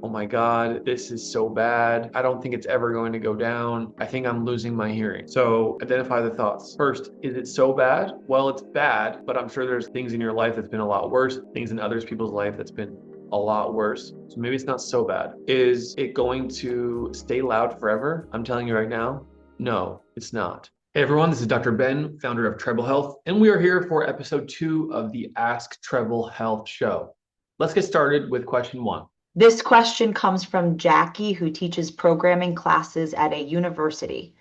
oh my God, this is so bad. I don't think it's ever going to go down. I think I'm losing my hearing. So identify the thoughts. First, is it so bad? Well, it's bad, but I'm sure there's things in your life that's been a lot worse, things in others people's life that's been a lot worse. So maybe it's not so bad. Is it going to stay loud forever? I'm telling you right now, no, it's not. Hey everyone, this is Dr. Ben, founder of Treble Health, and we are here for episode 2 of the Ask Treble Health Show. Let's get started with question 1. This question comes from Jackie, who teaches programming classes at a university.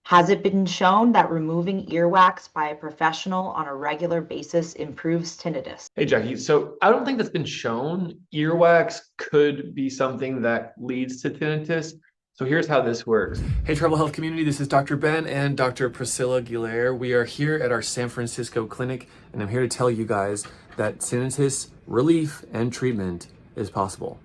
Has it been shown that removing earwax by a professional on a regular basis improves tinnitus? Hey Jackie, so I don't think that's been shown. Earwax could be something that leads to tinnitus. So here's how this works. Hey Treble Health community, this is Dr. Ben and Dr. Priscilla Aguilera. We are here at our San Francisco clinic, and I'm here to tell you guys that tinnitus relief and treatment is possible.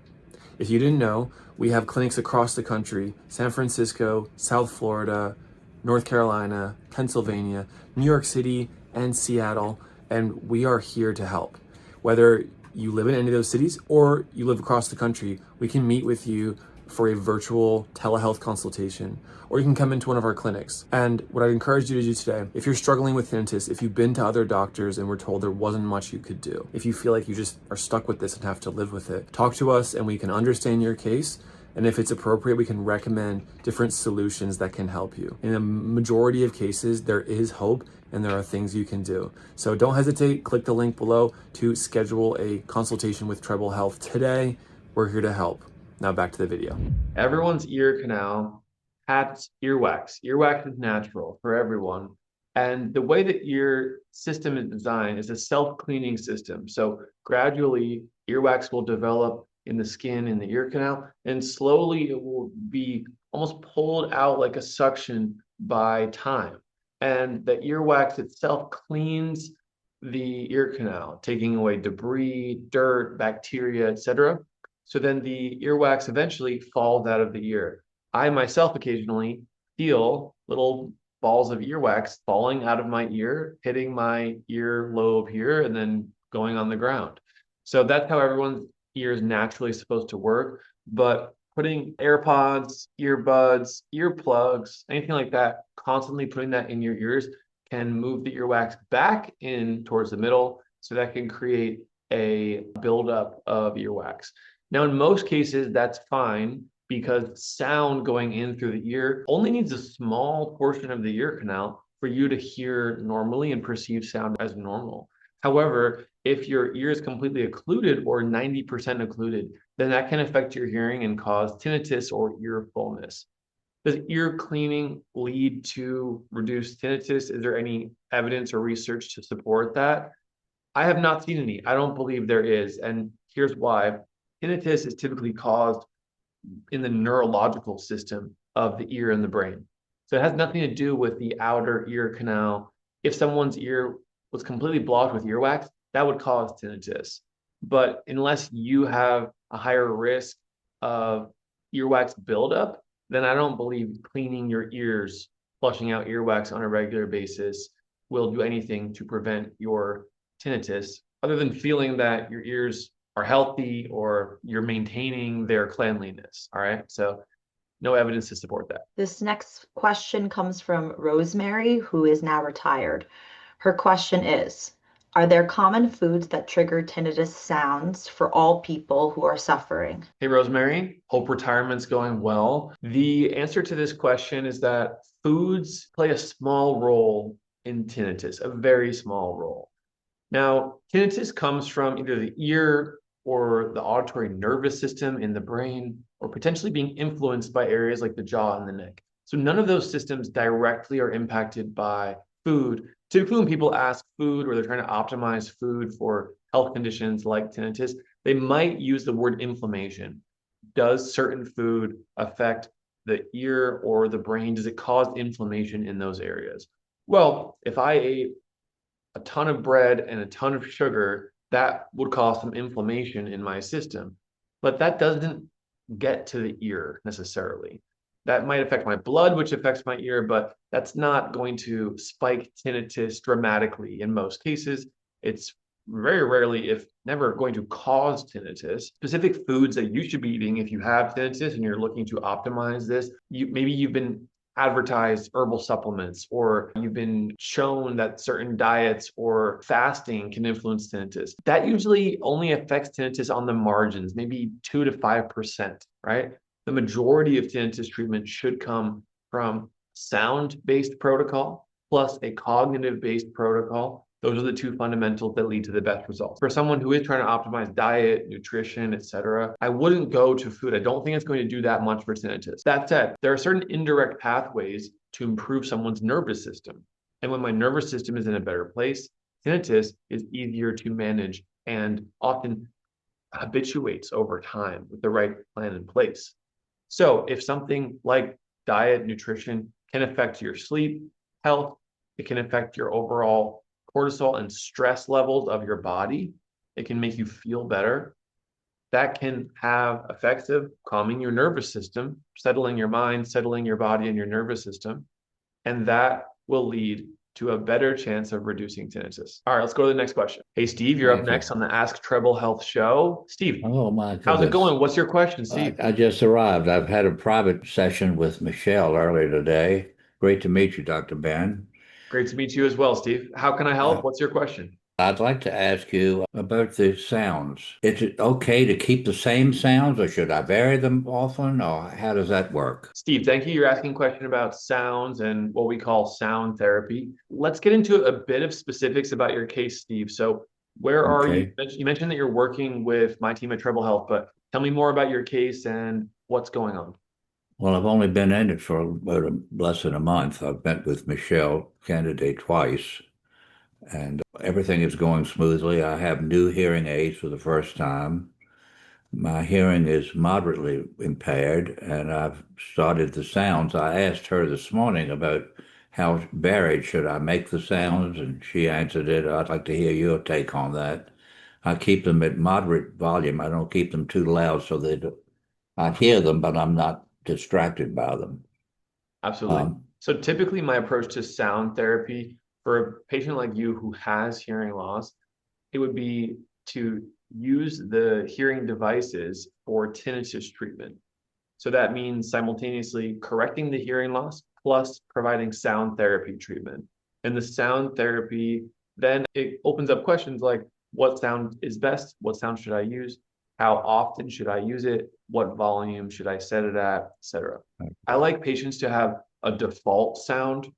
If you didn't know, we have clinics across the country: San Francisco, South Florida, North Carolina, Pennsylvania, New York City, and Seattle, and we are here to help. Whether you live in any of those cities or you live across the country, we can meet with you for a virtual telehealth consultation, or you can come into one of our clinics. And what I'd encourage you to do today, if you're struggling with tinnitus, if you've been to other doctors and were told there wasn't much you could do, if you feel like you just are stuck with this and have to live with it, talk to us and we can understand your case. And if it's appropriate, we can recommend different solutions that can help you. In a majority of cases, there is hope and there are things you can do. So don't hesitate, click the link below to schedule a consultation with Treble Health today. We're here to help. Now back to the video. Everyone's ear canal has earwax. Earwax is natural for everyone. And the way the ear system is designed is a self-cleaning system. So gradually, earwax will develop in the skin, in the ear canal, and slowly it will be almost pulled out like a suction by time. And the earwax itself cleans the ear canal, taking away debris, dirt, bacteria, etc. So then the earwax eventually falls out of the ear. I myself occasionally feel little balls of earwax falling out of my ear, hitting my ear lobe here, and then going on the ground. So that's how everyone's ear is naturally supposed to work. But putting AirPods, earbuds, earplugs, anything like that, constantly putting that in your ears can move the earwax back in towards the middle. So that can create a buildup of earwax. Now, in most cases, that's fine because sound going in through the ear only needs a small portion of the ear canal for you to hear normally and perceive sound as normal. However, if your ear is completely occluded or 90% occluded, then that can affect your hearing and cause tinnitus or ear fullness. Does ear cleaning lead to reduced tinnitus? Is there any evidence or research to support that? I have not seen any. I don't believe there is. And here's why. Tinnitus is typically caused in the neurological system of the ear and the brain. So it has nothing to do with the outer ear canal. If someone's ear was completely blocked with earwax, that would cause tinnitus. But unless you have a higher risk of earwax buildup, then I don't believe cleaning your ears, flushing out earwax on a regular basis will do anything to prevent your tinnitus, other than feeling that your ears are healthy or you're maintaining their cleanliness. All right. So no evidence to support that. This next question comes from Rosemary, who is now retired. Her question is, are there common foods that trigger tinnitus sounds for all people who are suffering? Hey, Rosemary, hope retirement's going well. The answer to this question is that foods play a small role in tinnitus, a very small role. Now, tinnitus comes from either the ear or the auditory nervous system in the brain, or potentially being influenced by areas like the jaw and the neck. So none of those systems directly are impacted by food. Typically, when people ask food or they're trying to optimize food for health conditions like tinnitus, they might use the word inflammation. Does certain food affect the ear or the brain? Does it cause inflammation in those areas? Well, if I ate a ton of bread and a ton of sugar, that would cause some inflammation in my system. But that doesn't get to the ear necessarily. That might affect my blood, which affects my ear, but that's not going to spike tinnitus dramatically in most cases. It's very rarely, if never, going to cause tinnitus. Specific foods that you should be eating if you have tinnitus and you're looking to optimize this, maybe you've been advertised herbal supplements, or you've been shown that certain diets or fasting can influence tinnitus. That usually only affects tinnitus on the margins, maybe 2 to 5%, right? The majority of tinnitus treatment should come from sound-based protocol plus a cognitive-based protocol. Those are the two fundamentals that lead to the best results. For someone who is trying to optimize diet, nutrition, etc., I wouldn't go to food. I don't think it's going to do that much for tinnitus. That said, there are certain indirect pathways to improve someone's nervous system. And when my nervous system is in a better place, tinnitus is easier to manage and often habituates over time with the right plan in place. So if something like diet, nutrition can affect your sleep, health, it can affect your overall cortisol and stress levels of your body. It can make you feel better. That can have effects of calming your nervous system, settling your mind, settling your body and your nervous system. And that will lead to a better chance of reducing tinnitus. All right, let's go to the next question. Hey, Steve, you're up next on the Ask Treble Health Show. Steve, Oh my goodness. how's it going? What's your question, Steve? I just arrived. I've had a private session with Michelle earlier today. Great to meet you, Dr. Ben. Great to meet you as well, Steve. How can I help? Uh, What's your question? I'd like to ask you about the sounds. Is it okay to keep the same sounds, or should I vary them often, or how does that work? Steve, thank you. You're asking a question about sounds and what we call sound therapy. Let's get into a bit of specifics about your case, Steve. So, where are you? Okay. You mentioned that you're working with my team at Treble Health, but tell me more about your case and what's going on. Well, I've only been in it for about less than a month. I've met with Michelle candidate twice, and everything is going smoothly. I have new hearing aids for the first time. My hearing is moderately impaired, and I've started the sounds. I asked her this morning about how varied should I make the sounds, and she answered it. I'd like to hear your take on that. I keep them at moderate volume. I don't keep them too loud so I hear them, but I'm not distracted by them. Absolutely. Um, So, typically, my approach to sound therapy for a patient like you who has hearing loss, it would be to use the hearing devices for tinnitus treatment. So that means simultaneously correcting the hearing loss plus providing sound therapy treatment. And the sound therapy, then it opens up questions like what sound is best? What sound should I use? How often should I use it? What volume should I set it at, etc. I like patients to have a default sound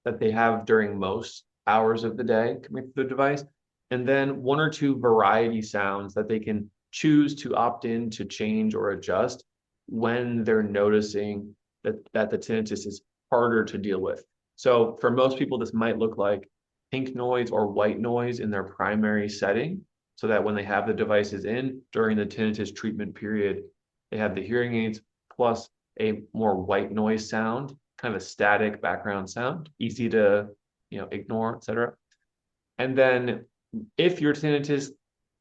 that they have during most hours of the day coming through the device, and then one or two variety sounds that they can choose to opt in to change or adjust when they're noticing that the tinnitus is harder to deal with. So for most people, this might look like pink noise or white noise in their primary setting, so that when they have the devices in during the tinnitus treatment period, they have the hearing aids plus a more white noise sound, kind of a static background sound, easy to ignore, etc. And then if your tinnitus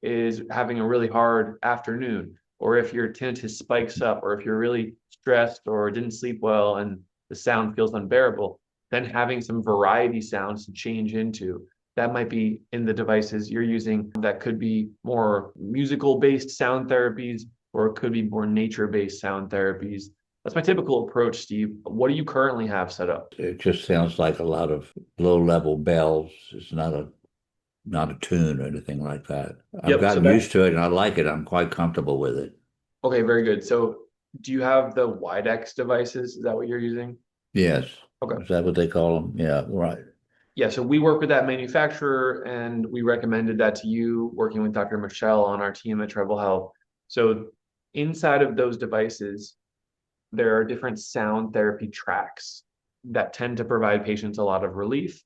is having a really hard afternoon, or if your tinnitus spikes up, or if you're really stressed or didn't sleep well and the sound feels unbearable, then having some variety sounds to change into. That might be in the devices you're using. That could be more musical based sound therapies, or it could be more nature based sound therapies. That's my typical approach, Steve. What do you currently have set up? it just sounds like a lot of low-level bells. It's not a tune or anything like that. I've Yep. So gotten that used to it and I like it. I'm quite comfortable with it. Okay, very good. So do you have the Widex devices? Is that what you're using? Yes. Okay. Is that what they call them? Yeah, right. Yeah, so we work with that manufacturer and we recommended that to you working with Dr. Michelle on our team at Treble Health. So inside of those devices, there are different sound therapy tracks that tend to provide patients a lot of relief.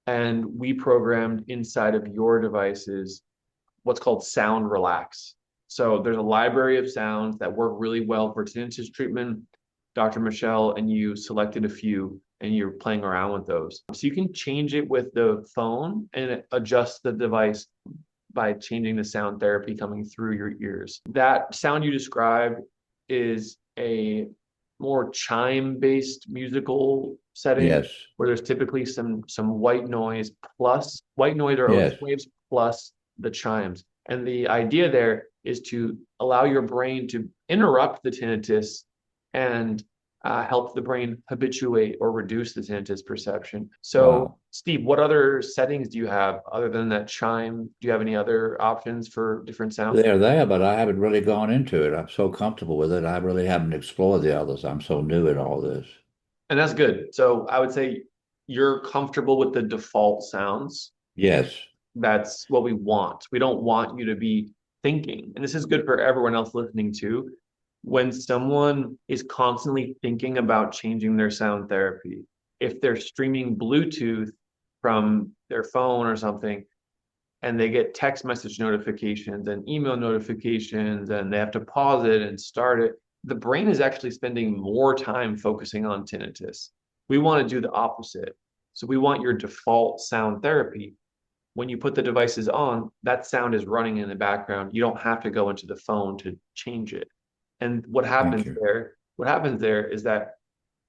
And we programmed inside of your devices what's called Sound Relax. So there's a library of sounds that work really well for tinnitus treatment. Dr. Michelle and you selected a few and you're playing around with those. So you can change it with the phone and adjust the device by changing the sound therapy coming through your ears. That sound you described is a more chime-based musical setting Yes. where there's typically some white noise or ocean Yes. waves plus the chimes. And the idea there is to allow your brain to interrupt the tinnitus and help the brain habituate or reduce the tinnitus perception. So, Wow. Steve, what other settings do you have other than that chime? Do you have any other options for different sounds? They're there, but I haven't really gone into it. I'm so comfortable with it. I really haven't explored the others. I'm so new at all this. And that's good. So I would say you're comfortable with the default sounds. Yes. That's what we want. We don't want you to be thinking. And this is good for everyone else listening too. When someone is constantly thinking about changing their sound therapy, if they're streaming Bluetooth from their phone or something, and they get text message notifications and email notifications, and they have to pause it and start it, the brain is actually spending more time focusing on tinnitus. We want to do the opposite. So we want your default sound therapy. When you put the devices on, that sound is running in the background. You don't have to go into the phone to change it. And Thank you. what happens there is that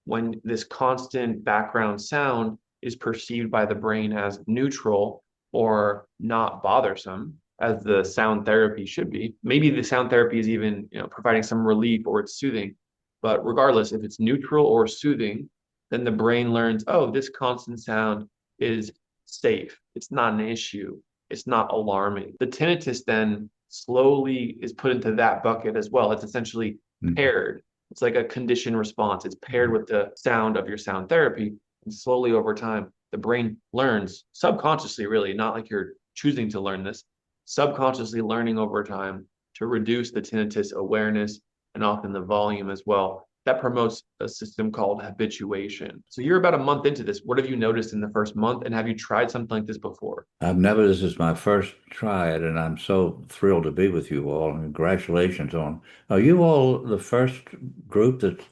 when this constant background sound is perceived by the brain as neutral or not bothersome, as the sound therapy should be. Maybe the sound therapy is even, providing some relief or it's soothing. But regardless, if it's neutral or soothing, then the brain learns, oh, this constant sound is safe. It's not an issue. It's not alarming. The tinnitus then slowly is put into that bucket as well. It's essentially Mhm. paired. It's like a conditioned response. It's paired with the sound of your sound therapy. And slowly over time, the brain learns subconsciously, really, not like you're choosing to learn this, subconsciously learning over time to reduce the tinnitus awareness and often the volume as well. That promotes a system called habituation. So you're about a month into this. What have you noticed in the first month? And have you tried something like this before? This is my first try it, and I'm so thrilled to be with you all. And congratulations on, are you all the first group that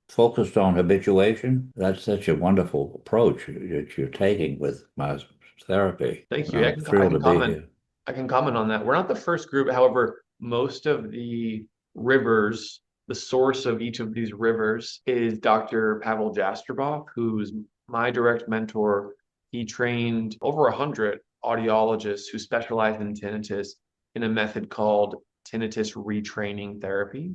focused on habituation? That's such a wonderful approach that you're taking with my therapy. Thank And you. I'm thrilled to be here. I can comment on that. We're not the first group. However, most of the rivers, the source of each of these rivers is Dr. Pavel Jastreboff, who's my direct mentor. He trained over 100 audiologists who specialize in tinnitus in a method called tinnitus retraining therapy.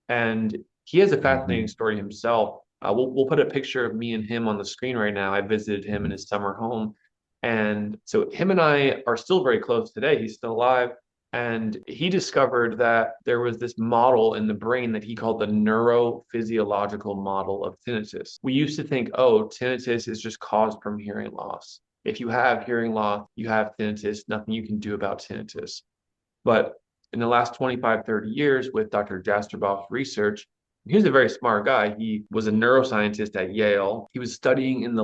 And he has a fascinating Mhm. story himself. We'll put a picture of me and him on the screen right now. I visited him in Mhm. his summer home. And so him and I are still very close today. He's still alive. And he discovered that there was this model in the brain that he called the neurophysiological model of tinnitus. We used to think, oh, tinnitus is just caused from hearing loss. If you have hearing loss, you have tinnitus, nothing you can do about tinnitus. But in the last 25, 30 years with Dr. Jastreboff's research, he was a very smart guy. He was a neuroscientist at Yale. He was studying in the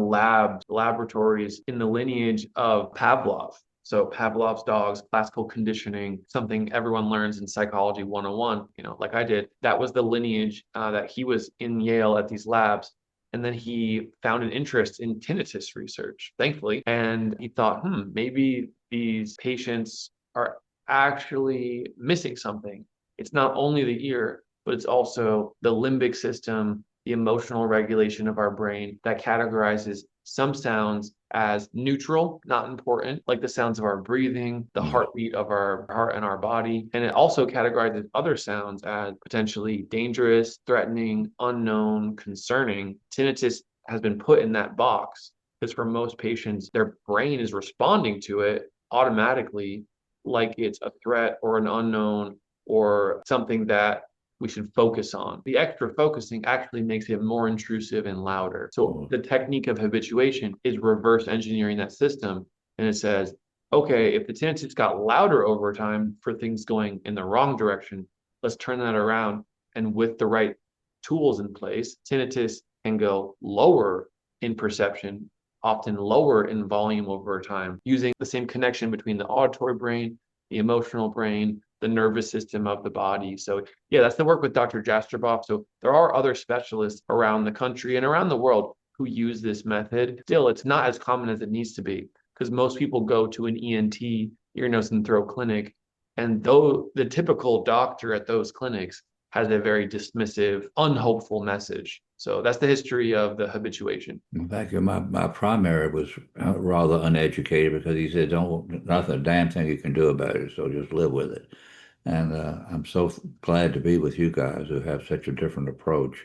laboratories in the lineage of Pavlov. So Pavlov's dogs, classical conditioning, something everyone learns in psychology 101, like I did. That was the lineage that he was in Yale at these labs. And then he found an interest in tinnitus research, thankfully. And he thought, maybe these patients are actually missing something. It's not only the ear, but it's also the limbic system, the emotional regulation of our brain that categorizes some sounds as neutral, not important, like the sounds of our breathing, the Yes. heartbeat of our heart and our body. And it also categorizes other sounds as potentially dangerous, threatening, unknown, concerning. Tinnitus has been put in that box because for most patients, their brain is responding to it automatically like it's a threat or an unknown or something that we should focus on. The extra focusing actually makes it more intrusive and louder. So Oh, the technique of habituation is reverse engineering that system. And it says, okay, if the tinnitus got louder over time for things going in the wrong direction, let's turn that around. And with the right tools in place, tinnitus can go lower in perception, often lower in volume over time, using the same connection between the auditory brain, the emotional brain, the nervous system of the body. So yeah, that's the work with Dr. Jastreboff. So there are other specialists around the country and around the world who use this method. Still, it's not as common as it needs to be because most people go to an ENT, ear, nose, and throat clinic. And though the typical doctor at those clinics has a very dismissive, unhopeful message. So that's the history of the habituation. In fact, my primary was rather uneducated because he said, "Don't nothing, a damn thing you can do about it. So just live with it." And I'm so glad to be with you guys who have such a different approach.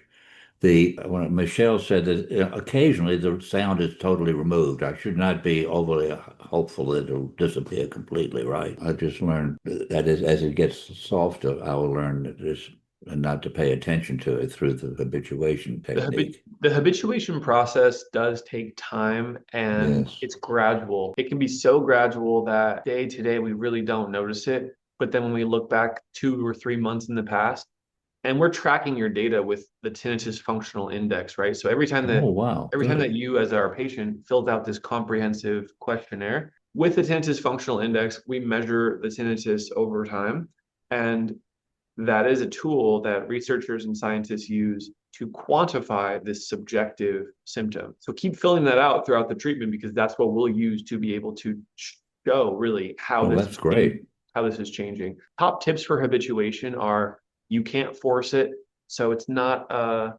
When Michelle said that occasionally the sound is totally removed, I should not be overly hopeful that it'll disappear completely, right? I just learned that as it gets softer, I will learn that this and not to pay attention to it through the habituation technique. The habituation process does take time and Yes. it's gradual. It can be so gradual that day to day we really don't notice it. But then when we look back 2 or 3 months in the past, and we're tracking your data with the tinnitus functional index, right? So Oh, wow. every time that Good. you as our patient fills out this comprehensive questionnaire with the tinnitus functional index, we measure the tinnitus over time. And that is a tool that researchers and scientists use to quantify this subjective symptom. So keep filling that out throughout the treatment because that's what we'll use to be able to show really Well, that's great. how this is changing. Top tips for habituation are you can't force it. So it's not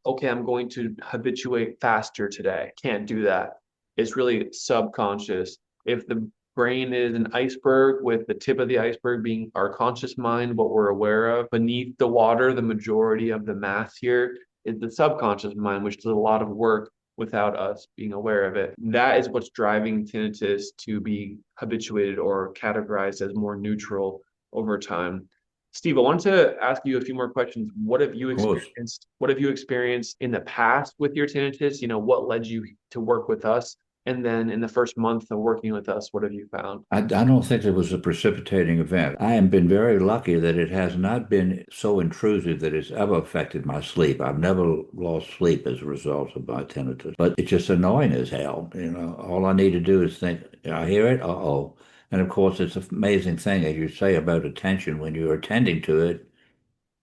okay, I'm going to habituate faster today. Can't do that. It's really subconscious. If the brain is an iceberg with the tip of the iceberg being our conscious mind, what we're aware of. Beneath the water, the majority of the mass here is the subconscious mind, which does a lot of work without us being aware of it. That is what's driving tinnitus to be habituated or categorized as more neutral over time. Steve, I wanted to ask you a few more questions. What have you Of course. experienced? What have you experienced in the past with your tinnitus? What led you to work with us? And then in the first month of working with us, what have you found? I don't think it was a precipitating event. I have been very lucky that it has not been so intrusive that it's ever affected my sleep. I've never lost sleep as a result of my tinnitus, but it's just annoying as hell. All I need to do is think, I hear it, uh-oh. And of course, it's an amazing thing, as you say, about attention. When you're attending to it,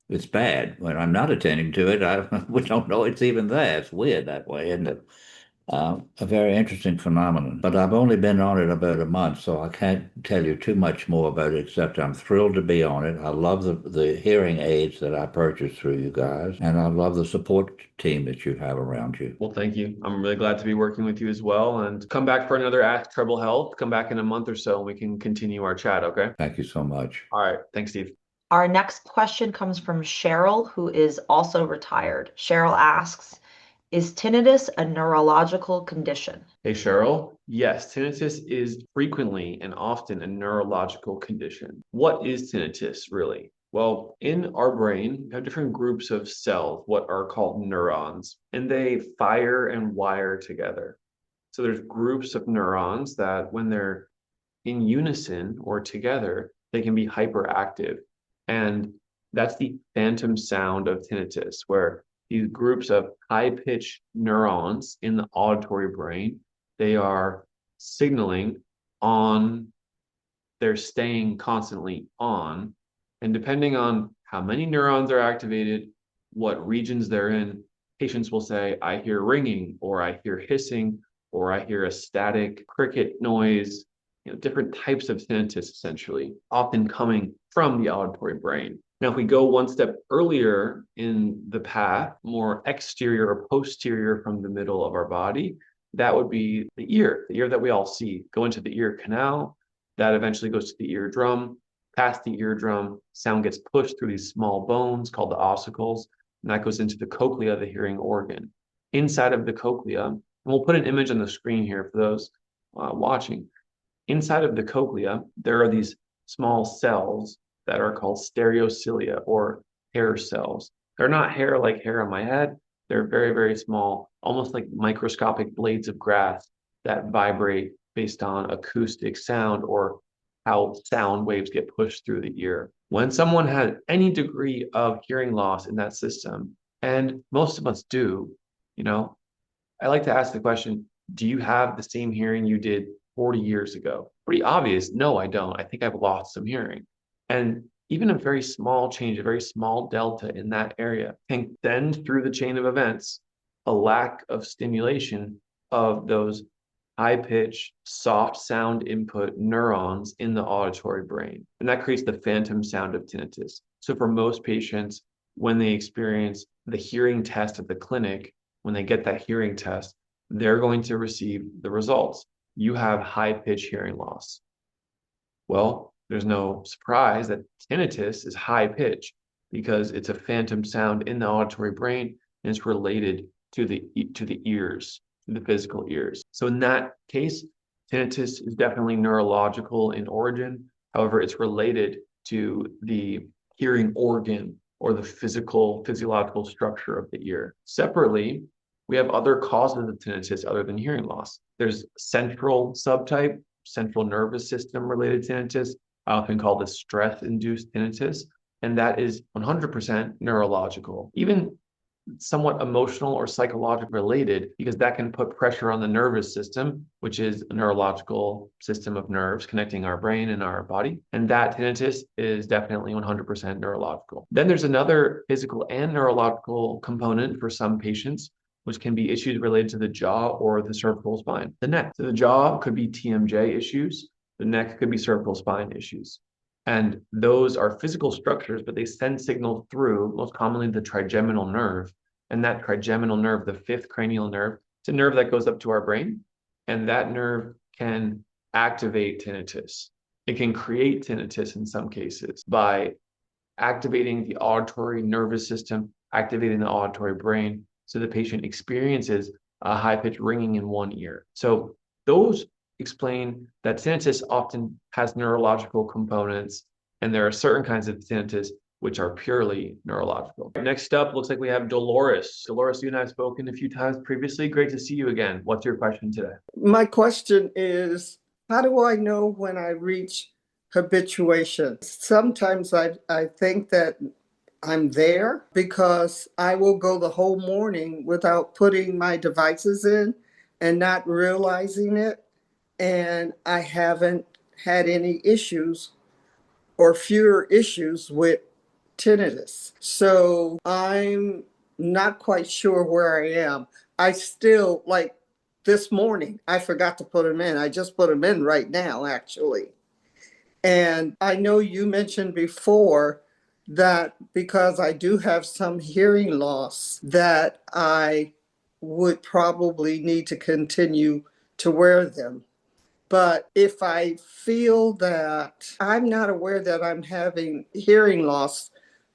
it's bad. When I'm not attending to it, we don't know it's even there. It's weird that way, isn't it? A very interesting phenomenon. But I've only been on it about a month, so I can't tell you too much more about it, except I'm thrilled to be on it. I love the hearing aids that I purchased through you guys, and I love the support team that you have around you. Well, thank you. I'm really glad to be working with you as well. And come back for another Ask Treble Health. Come back in a month or so and we can continue our chat, okay? Thank you so much. All right. Thanks, Steve. Our next question comes from Cheryl, who is also retired. Cheryl asks, is tinnitus a neurological condition? Hey, Cheryl. Yes, tinnitus is frequently and often a neurological condition. What is tinnitus really? Well, in our brain, we have different groups of cells, what are called neurons, and they fire and wire together. So there's groups of neurons that when they're in unison or together, they can be hyperactive. And that's the phantom sound of tinnitus, where these groups of high-pitched neurons in the auditory brain, they are signaling on, they're staying constantly on. And depending on how many neurons are activated, what regions they're in, patients will say, I hear ringing, or I hear hissing, or I hear a static cricket noise, different types of tinnitus essentially, often coming from the auditory brain. Now, if we go one step earlier in the path, more exterior or posterior from the middle of our body, that would be the ear that we all see. Go into the ear canal, that eventually goes to the eardrum. Past the eardrum, sound gets pushed through these small bones called the ossicles, and that goes into the cochlea, the hearing organ. Inside of the cochlea, and we'll put an image on the screen here for those watching. Inside of the cochlea, there are these small cells that are called stereocilia or hair cells. They're not hair like hair on my head. They're very, very small, almost like microscopic blades of grass that vibrate based on acoustic sound or how sound waves get pushed through the ear. When someone has any degree of hearing loss in that system, and most of us do, I like to ask the question, do you have the same hearing you did 40 years ago? Pretty obvious. No, I don't. I think I've lost some hearing. And even a very small change, a very small delta in that area can send through the chain of events a lack of stimulation of those high-pitched, soft sound input neurons in the auditory brain. And that creates the phantom sound of tinnitus. So for most patients, when they experience the hearing test at the clinic, when they get that hearing test, they're going to receive the results. You have high pitch hearing loss. Well, there's no surprise that tinnitus is high pitch because it's a phantom sound in the auditory brain and it's related to the ears, to the physical ears. So in that case, tinnitus is definitely neurological in origin. However, it's related to the hearing organ or the physiological structure of the ear. Separately, we have other causes of tinnitus other than hearing loss. There's central subtype, central nervous system related tinnitus. I often call this stress-induced tinnitus, and that is 100% neurological. Even somewhat emotional or psychological related, because that can put pressure on the nervous system, which is a neurological system of nerves connecting our brain and our body. And that tinnitus is definitely 100% neurological. Then there's another physical and neurological component for some patients, which can be issues related to the jaw or the cervical spine, the neck. So the jaw could be TMJ issues, the neck could be cervical spine issues. And those are physical structures, but they send signals through, most commonly the trigeminal nerve. And that trigeminal nerve, the fifth cranial nerve, it's a nerve that goes up to our brain. And that nerve can activate tinnitus. It can create tinnitus in some cases by activating the auditory nervous system, activating the auditory brain, so the patient experiences a high-pitched ringing in one ear. So those explain that tinnitus often has neurological components, and there are certain kinds of tinnitus which are purely neurological. Next up, looks like we have Dolores. Dolores, you and I have spoken a few times previously. Great to see you again. What's your question today? My question is, how do I know when I reach habituation? Sometimes I think that I'm there because I will go the whole morning without putting my devices in and not realizing it. And I haven't had any issues or fewer issues with tinnitus. So I'm not quite sure where I am. I still, like this morning, I forgot to put them in. I just put them in right now, actually. And I know you mentioned before that because I do have some hearing loss, that I would probably need to continue to wear them. But if I feel that I'm not aware that I'm having hearing loss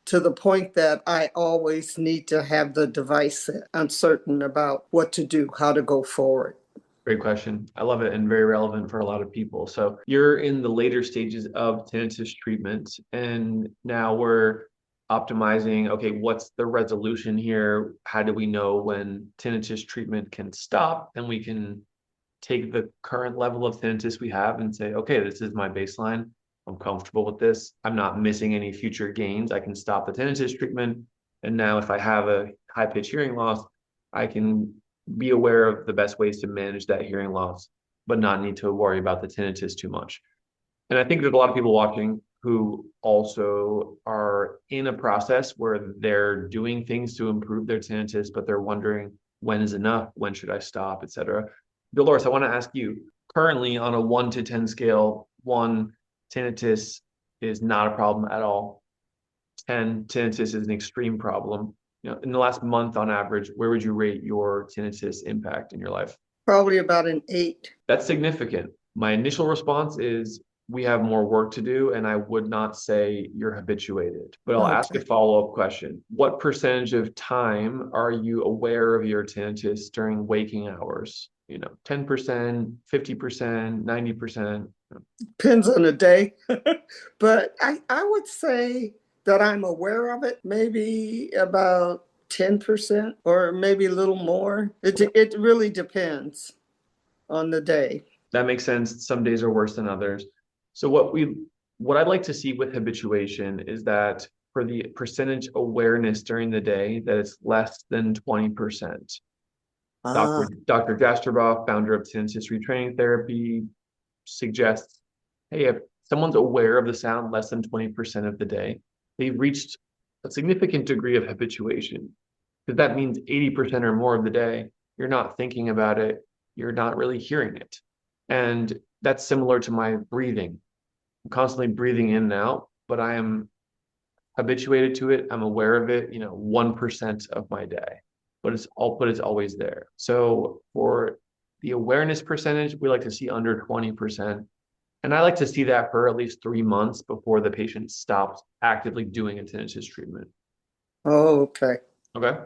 to the point that I always need to have the device, uncertain about what to do, how to go forward. Great question. I love it and very relevant for a lot of people. So you're in the later stages of tinnitus treatment, and now we're optimizing, okay, what's the resolution here? How do we know when tinnitus treatment can stop and we can take the current level of tinnitus we have and say, okay, this is my baseline. I'm comfortable with this. I'm not missing any future gains. I can stop the tinnitus treatment. And now if I have a high pitch hearing loss, I can be aware of the best ways to manage that hearing loss, but not need to worry about the tinnitus too much. And I think there's a lot of people watching who also are in a process where they're doing things to improve their tinnitus, but they're wondering when is enough, when should I stop, etc. Dolores, I want to ask you, currently on a 1 to 10 scale, 1, tinnitus is not a problem at all. 10, tinnitus is an extreme problem. In the last month on average, where would you rate your tinnitus impact in your life? Probably about an 8. That's significant. My initial response is we have more work to do, and I would not say you're habituated. But I'll ask a follow-up question. What percentage of time are you aware of your tinnitus during waking hours? 10%, 50%, 90%? Depends on the day. But I would say that I'm aware of it, maybe about 10% or maybe a little more. It really depends on the day. That makes sense. Some days are worse than others. So what I'd like to see with habituation is that for the percentage awareness during the day, that it's less than 20%. Dr. Jastreboff, founder of tinnitus retraining therapy, suggests, hey, if someone's aware of the sound less than 20% of the day, they've reached a significant degree of habituation. Because that means 80% or more of the day, you're not thinking about it, you're not really hearing it. And that's similar to my breathing. I'm constantly breathing in and out, but I am habituated to it. I'm aware of it, 1% of my day. but it's always there. So for the awareness percentage, we like to see under 20%. And I like to see that for at least 3 months before the patient stops actively doing a tinnitus treatment. Oh, okay. Okay.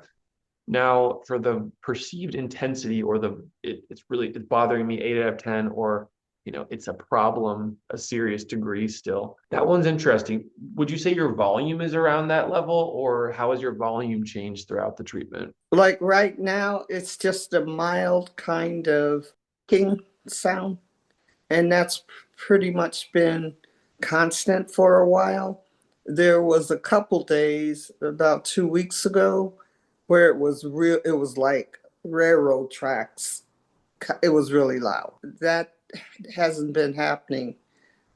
Now, for the perceived intensity or it's bothering me 8 out of 10, or it's a problem, a serious degree still. That one's interesting. Would you say your volume is around that level, or how has your volume changed throughout the treatment? Like right now, it's just a mild kind of king sound, and that's pretty much been constant for a while. There was a couple days about 2 weeks ago where it was like railroad tracks. It was really loud. That hasn't been happening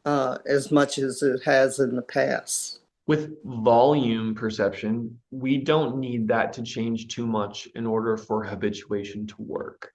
as much as it has in the past. With volume perception, we don't need that to change too much in order for habituation to work.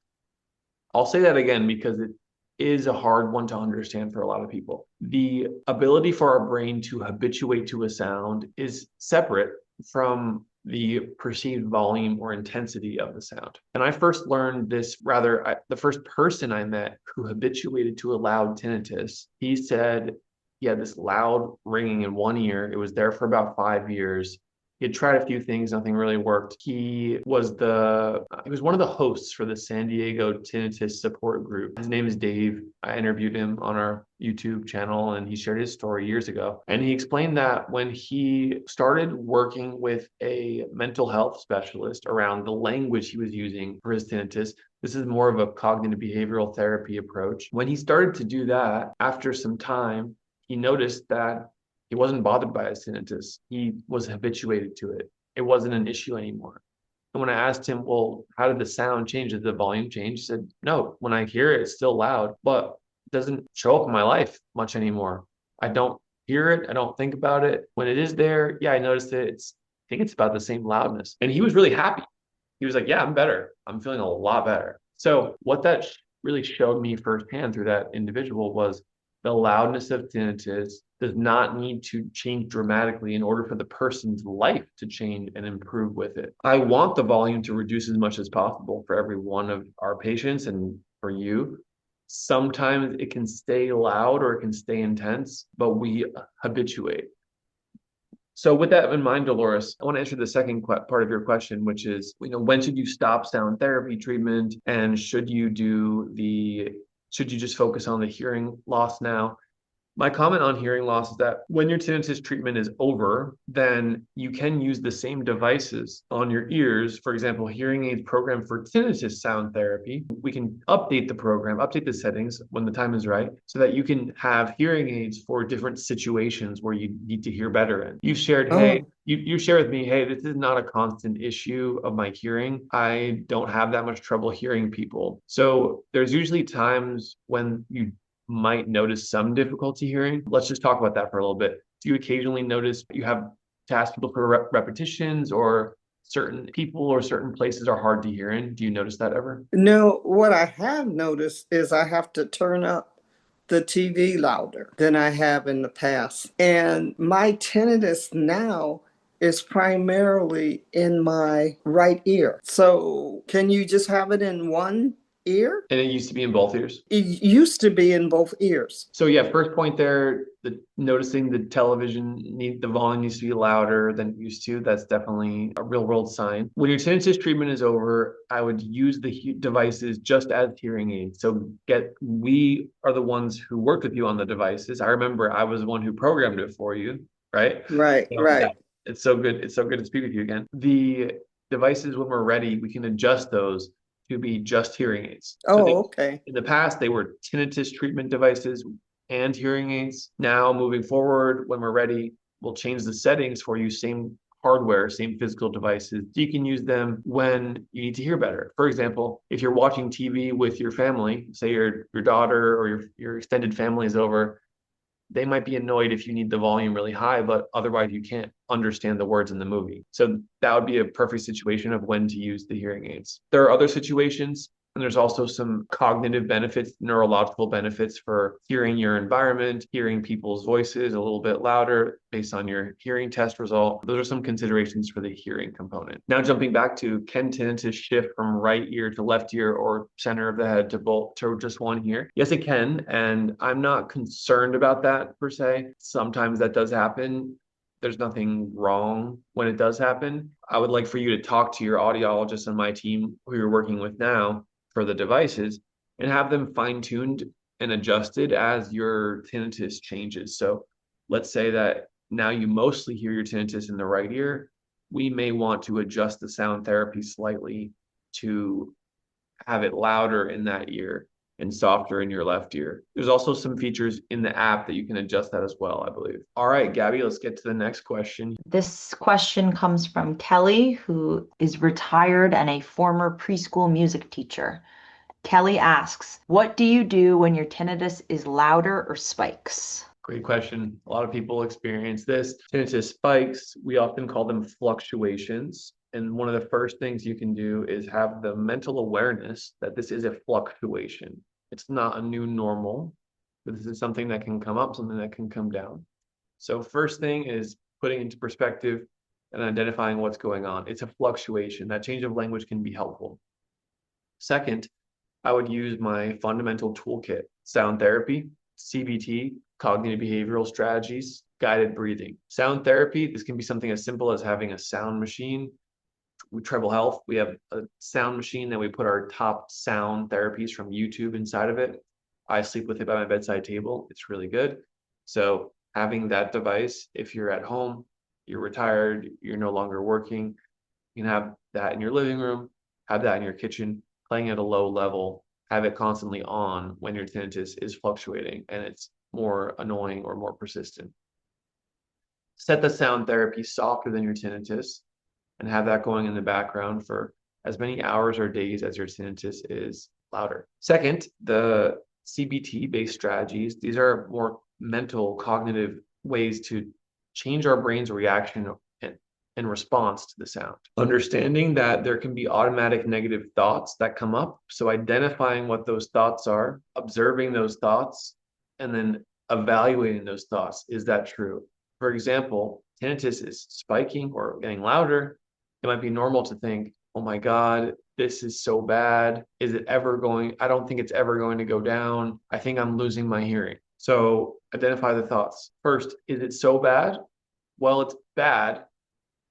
I'll say that again because it is a hard one to understand for a lot of people. The ability for our brain to habituate to a sound is separate from the perceived volume or intensity of the sound. And I first learned this the first person I met who habituated to a loud tinnitus, he said he had this loud ringing in one ear. It was there for about 5 years. He had tried a few things, nothing really worked. He was one of the hosts for the San Diego Tinnitus support group. His name is Dave. I interviewed him on our YouTube channel, and he shared his story years ago. And he explained that when he started working with a mental health specialist around the language he was using for his tinnitus, this is more of a cognitive behavioral therapy approach. When he started to do that, after some time, he noticed that he wasn't bothered by his tinnitus. He was habituated to it. It wasn't an issue anymore. And when I asked him, well, how did the sound change? Did the volume change? He said, no, when I hear it, it's still loud, but it doesn't show up in my life much anymore. I don't hear it. I don't think about it. When it is there, yeah, I noticed it. I think it's about the same loudness. And he was really happy. He was like, yeah, I'm better. I'm feeling a lot better. So what that really showed me firsthand through that individual was the loudness of tinnitus does not need to change dramatically in order for the person's life to change and improve with it. I want the volume to reduce as much as possible for every one of our patients and for you. Sometimes it can stay loud or it can stay intense, but we habituate. So with that in mind, Dolores, I want to answer the second part of your question, which is, when should you stop sound therapy treatment, and should you just focus on the hearing loss now? My comment on hearing loss is that when your tinnitus treatment is over, then you can use the same devices on your ears. For example, hearing aids programmed for tinnitus sound therapy. We can update the settings when the time is right, so that you can have hearing aids for different situations where you need to hear better in. You've shared, hey, you share with me, hey, this is not a constant issue of my hearing. I don't have that much trouble hearing people. So there's usually times when you might notice some difficulty hearing. Let's just talk about that for a little bit. Do you occasionally notice you have to ask people for repetitions, or certain people or certain places are hard to hear in? Do you notice that ever? No, what I have noticed is I have to turn up the TV louder than I have in the past. And my tinnitus now is primarily in my right ear. So can you just have it in one ear? And it used to be in both ears? It used to be in both ears. So yeah, first point there, noticing the television, the volume needs to be louder than it used to. That's definitely a real world sign. When your tinnitus treatment is over, I would use the devices just as hearing aids. So we are the ones who worked with you on the devices. I remember I was the one who programmed it for you, right? Right, So, right. yeah, it's so good. It's so good to speak with you again. The devices, when we're ready, we can adjust those to be just hearing aids. Okay. In the past, they were tinnitus treatment devices and hearing aids. Now, moving forward, when we're ready, we'll change the settings for you, same hardware, same physical devices. You can use them when you need to hear better. For example, if you're watching TV with your family, say your daughter or your extended family is over, they might be annoyed if you need the volume really high, but otherwise you can't understand the words in the movie. So that would be a perfect situation of when to use the hearing aids. There are other situations, And there's also some cognitive benefits, neurological benefits for hearing your environment, hearing people's voices a little bit louder based on your hearing test result. Those are some considerations for the hearing component. Now jumping back to, can tinnitus shift from right ear to left ear or center of the head to just one ear? Yes, it can. And I'm not concerned about that per se. Sometimes that does happen. There's nothing wrong when it does happen. I would like for you to talk to your audiologist on my team who you're working with now for the devices and have them fine-tuned and adjusted as your tinnitus changes. So let's say that now you mostly hear your tinnitus in the right ear. We may want to adjust the sound therapy slightly to have it louder in that ear and softer in your left ear. There's also some features in the app that you can adjust that as well, I believe. All right, Gabby, let's get to the next question. This question comes from Kelly, who is retired and a former preschool music teacher. Kelly asks, what do you do when your tinnitus is louder or spikes? Great question. A lot of people experience this. Tinnitus spikes, we often call them fluctuations. And one of the first things you can do is have the mental awareness that this is a fluctuation. It's not a new normal, but this is something that can come up, something that can come down. So first thing is putting into perspective and identifying what's going on. It's a fluctuation. That change of language can be helpful. Second, I would use my fundamental toolkit, sound therapy, CBT, cognitive behavioral strategies, guided breathing. Sound therapy, this can be something as simple as having a sound machine. With Treble Health, we have a sound machine that we put our top sound therapies from YouTube inside of it. I sleep with it by my bedside table. It's really good. So having that device, if you're at home, you're retired, you're no longer working, you can have that in your living room, have that in your kitchen, playing at a low level, have it constantly on when your tinnitus is fluctuating and it's more annoying or more persistent. Set the sound therapy softer than your tinnitus and have that going in the background for as many hours or days as your tinnitus is louder. Second, the CBT-based strategies, these are more mental, cognitive ways to change our brain's reaction in response to the sound. Understanding that there can be automatic negative thoughts that come up. So identifying what those thoughts are, observing those thoughts, and then evaluating those thoughts. Is that true? For example, tinnitus is spiking or getting louder. It might be normal to think, oh my God, this is so bad. Is it ever going? I don't think it's ever going to go down. I think I'm losing my hearing. So identify the thoughts. First, is it so bad? Well, it's bad,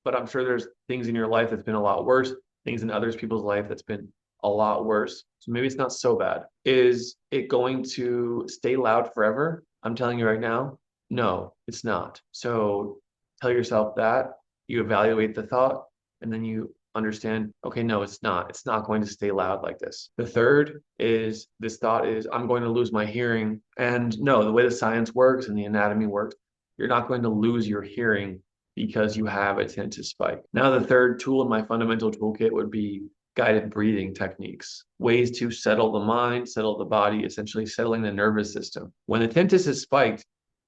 but I'm sure there's things in your life that's been a lot worse, things in others people's life that's been a lot worse. So maybe it's not so bad. Is it going to stay loud forever? I'm telling you right now, no, it's not. So tell yourself that, you evaluate the thought, and then you understand, okay, no, it's not. It's not going to stay loud like this. The third is this thought is, I'm going to lose my hearing. And no, the way the science works and the anatomy works, you're not going to lose your hearing because you have a tinnitus spike. Now, the third tool in my fundamental toolkit would be guided breathing techniques, ways to settle the mind, settle the body, essentially settling the nervous system. When the tinnitus is spiked,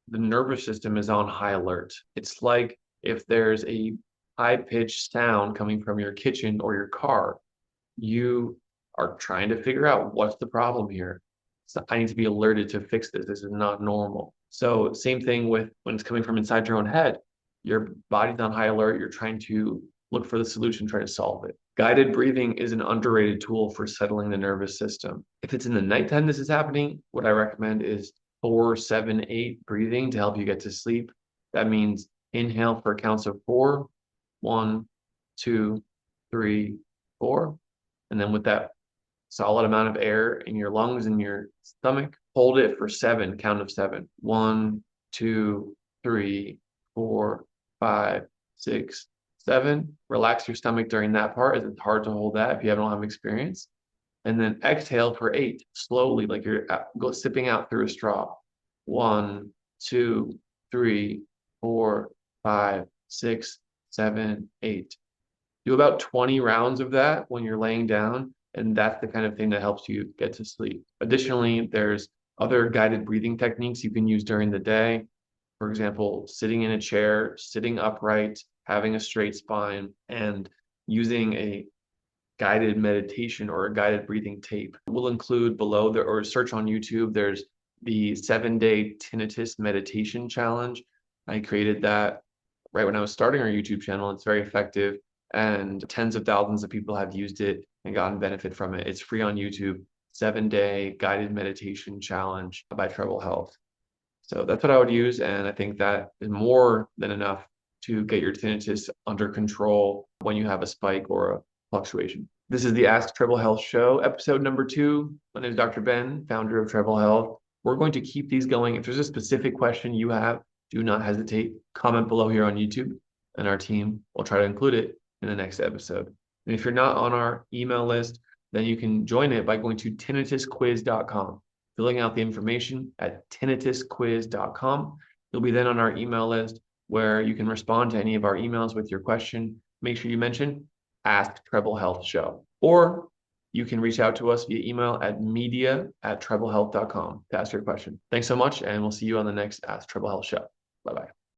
the nervous system is on high alert. It's like if there's a high-pitched sound coming from your kitchen or your car, you are trying to figure out what's the problem here. So I need to be alerted to fix this. This is not normal. So same thing with when it's coming from inside your own head. Your body's on high alert. You're trying to look for the solution, try to solve it. Guided breathing is an underrated tool for settling the nervous system. If it's in the nighttime this is happening, what I recommend is 4-7-8 breathing to help you get to sleep. That means inhale for counts of 4, 1, 2, 3, 4. And then with that solid amount of air in your lungs and your stomach, hold it for 7, count of 7. 1, 2, 3, 4, 5, 6, 7. Relax your stomach during that part, as it's hard to hold that if you don't have experience. And then exhale for 8, slowly, like you're sipping out through a straw. 1, 2, 3, 4, 5, 6, 7, 8. Do about 20 rounds of that when you're laying down, and that's the kind of thing that helps you get to sleep. Additionally, there's other guided breathing techniques you can use during the day. For example, sitting in a chair, sitting upright, having a straight spine, and using a guided meditation or a guided breathing tape. We'll include below there, or search on YouTube, there's the 7-day tinnitus meditation challenge. I created that right when I was starting our YouTube channel. It's very effective, and tens of thousands of people have used it and gotten benefit from it. It's free on YouTube. 7-day guided meditation challenge by Treble Health. So that's what I would use, and I think that is more than enough to get your tinnitus under control when you have a spike or a fluctuation. This is the Ask Treble Health Show, episode number 2. My name is Dr. Ben, founder of Treble Health. We're going to keep these going. If there's a specific question you have, do not hesitate. Comment below here on YouTube, and our team will try to include it in the next episode. And if you're not on our email list, then you can join it by going to tinnitusquiz.com, filling out the information at tinnitusquiz.com. You'll be then on our email list where you can respond to any of our emails with your question. Make sure you mention Ask Treble Health Show, or you can reach out to us via email at media@treblehealth.com to ask your question. Thanks so much, and we'll see you on the next Ask Treble Health Show. Bye-bye.